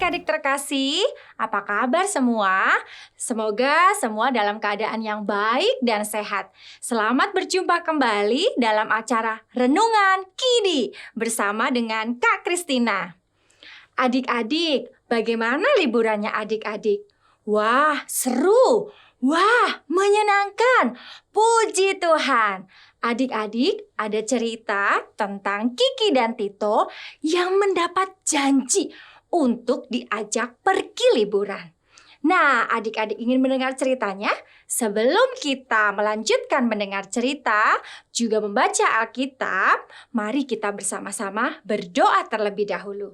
adik-adik terkasih, apa kabar semua? Semoga semua dalam keadaan yang baik dan sehat. Selamat berjumpa kembali dalam acara Renungan Kidi bersama dengan Kak Kristina. Adik-adik, bagaimana liburannya adik-adik? Wah, seru! Wah, menyenangkan! Puji Tuhan! Adik-adik, ada cerita tentang Kiki dan Tito yang mendapat janji untuk diajak pergi liburan. Nah, adik-adik ingin mendengar ceritanya? Sebelum kita melanjutkan mendengar cerita, juga membaca Alkitab, mari kita bersama-sama berdoa terlebih dahulu.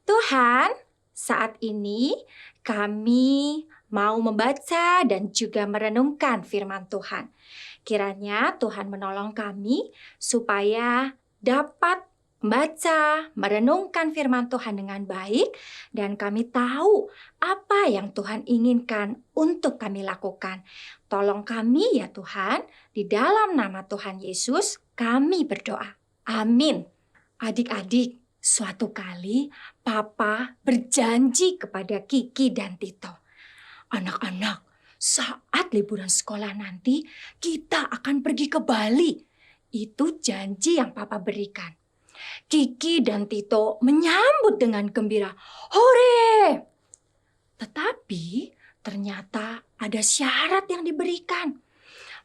Tuhan, saat ini kami mau membaca dan juga merenungkan firman Tuhan. Kiranya Tuhan menolong kami supaya dapat membaca, merenungkan firman Tuhan dengan baik, dan kami tahu apa yang Tuhan inginkan untuk kami lakukan. Tolong kami ya Tuhan, di dalam nama Tuhan Yesus kami berdoa. Amin. Adik-adik, suatu kali Papa berjanji kepada Kiki dan Tito. Anak-anak, saat liburan sekolah nanti kita akan pergi ke Bali. Itu janji yang Papa berikan. Kiki dan Tito menyambut dengan gembira. Hore! Tetapi ternyata ada syarat yang diberikan.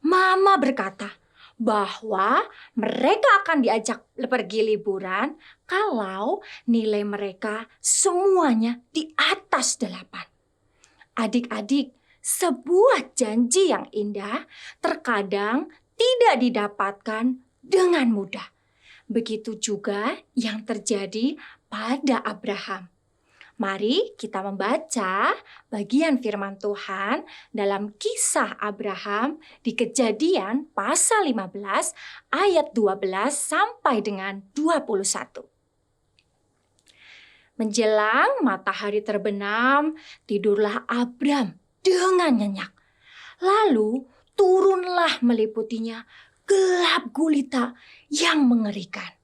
Mama berkata bahwa mereka akan diajak pergi liburan kalau nilai mereka semuanya di atas 8. Adik-adik, sebuah janji yang indah terkadang tidak didapatkan dengan mudah. Begitu juga yang terjadi pada Abraham. Mari kita membaca bagian firman Tuhan dalam kisah Abraham di Kejadian pasal 15 ayat 12 sampai dengan 21. Menjelang matahari terbenam, tidurlah Abram dengan nyenyak. Lalu turunlah meliputinya gelap gulita yang mengerikan.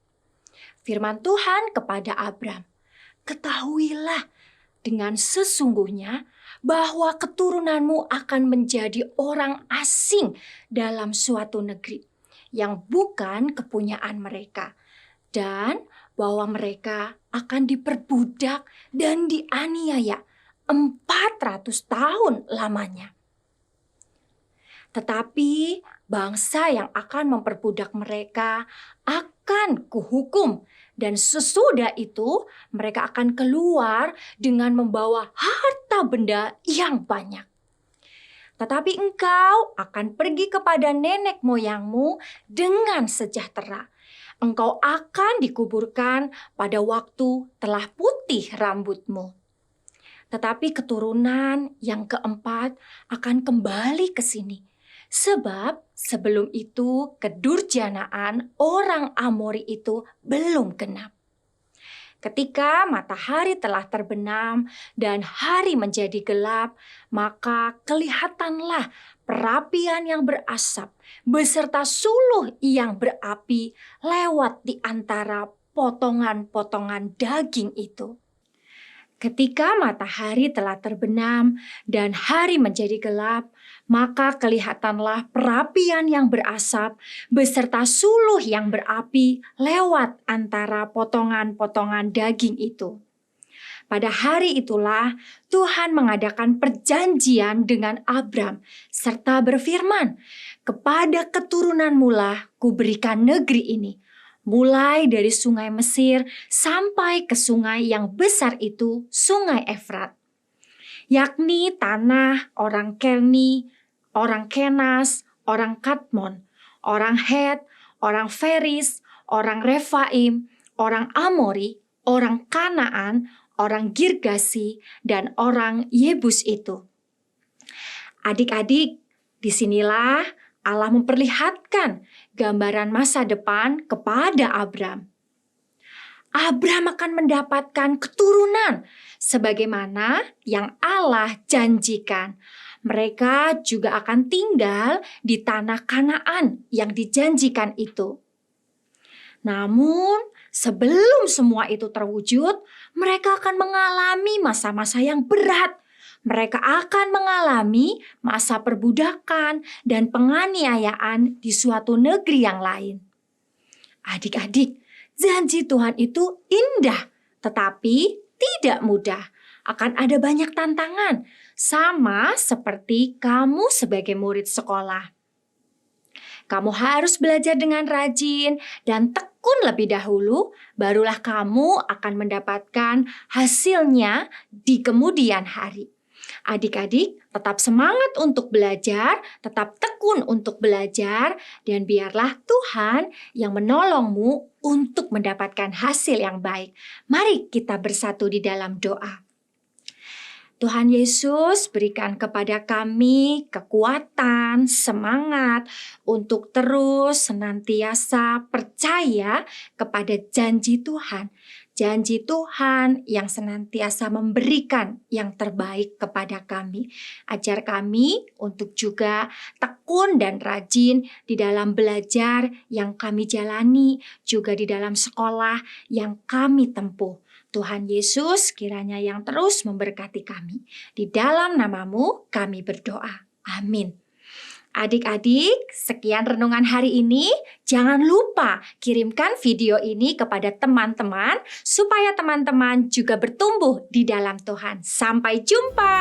Firman Tuhan kepada Abram, ketahuilah dengan sesungguhnya bahwa keturunanmu akan menjadi orang asing dalam suatu negeri yang bukan kepunyaan mereka, dan bahwa mereka akan diperbudak dan dianiaya 400 tahun lamanya. Tetapi bangsa yang akan memperbudak mereka akan kuhukum, dan sesudah itu mereka akan keluar dengan membawa harta benda yang banyak. Tetapi engkau akan pergi kepada nenek moyangmu dengan sejahtera. Engkau akan dikuburkan pada waktu telah putih rambutmu. Tetapi keturunan yang keempat akan kembali ke sini. Sebab sebelum itu kedurjanaan orang Amori itu belum genap. Ketika matahari telah terbenam dan hari menjadi gelap, maka kelihatanlah perapian yang berasap beserta suluh yang berapi lewat di antara potongan-potongan daging itu. Ketika matahari telah terbenam dan hari menjadi gelap, maka kelihatanlah perapian yang berasap beserta suluh yang berapi lewat antara potongan-potongan daging itu. Pada hari itulah Tuhan mengadakan perjanjian dengan Abram serta berfirman, kepada keturunanmu lah kuberikan negeri ini, mulai dari sungai Mesir sampai ke sungai yang besar itu, sungai Efrat, yakni tanah orang Kelni, orang Kenas, orang Kadmon, orang Het, orang Feris, orang Refaim, orang Amori, orang Kanaan, orang Girgasi, dan orang Yebus itu. Adik-adik, disinilah Allah memperlihatkan gambaran masa depan kepada Abram. Abram akan mendapatkan keturunan sebagaimana yang Allah janjikan. Mereka juga akan tinggal di tanah Kanaan yang dijanjikan itu. Namun Sebelum semua itu terwujud, mereka akan mengalami masa-masa yang berat. Mereka akan mengalami masa perbudakan dan penganiayaan di suatu negeri yang lain. Adik-adik, janji Tuhan itu indah, tetapi tidak mudah. Akan ada banyak tantangan, sama seperti kamu sebagai murid sekolah. Kamu harus belajar dengan rajin dan tekun lebih dahulu, barulah kamu akan mendapatkan hasilnya di kemudian hari. Adik-adik, tetap semangat untuk belajar, tetap tekun untuk belajar, dan biarlah Tuhan yang menolongmu untuk mendapatkan hasil yang baik. Mari kita bersatu di dalam doa. Tuhan Yesus, berikan kepada kami kekuatan, semangat untuk terus senantiasa percaya kepada janji Tuhan. Janji Tuhan yang senantiasa memberikan yang terbaik kepada kami. Ajar kami untuk juga tekun dan rajin di dalam belajar yang kami jalani, juga di dalam sekolah yang kami tempuh. Tuhan Yesus kiranya yang terus memberkati kami. Di dalam namamu kami berdoa. Amin. Adik-adik, sekian renungan hari ini. Jangan lupa kirimkan video ini kepada teman-teman supaya teman-teman juga bertumbuh di dalam Tuhan. Sampai jumpa.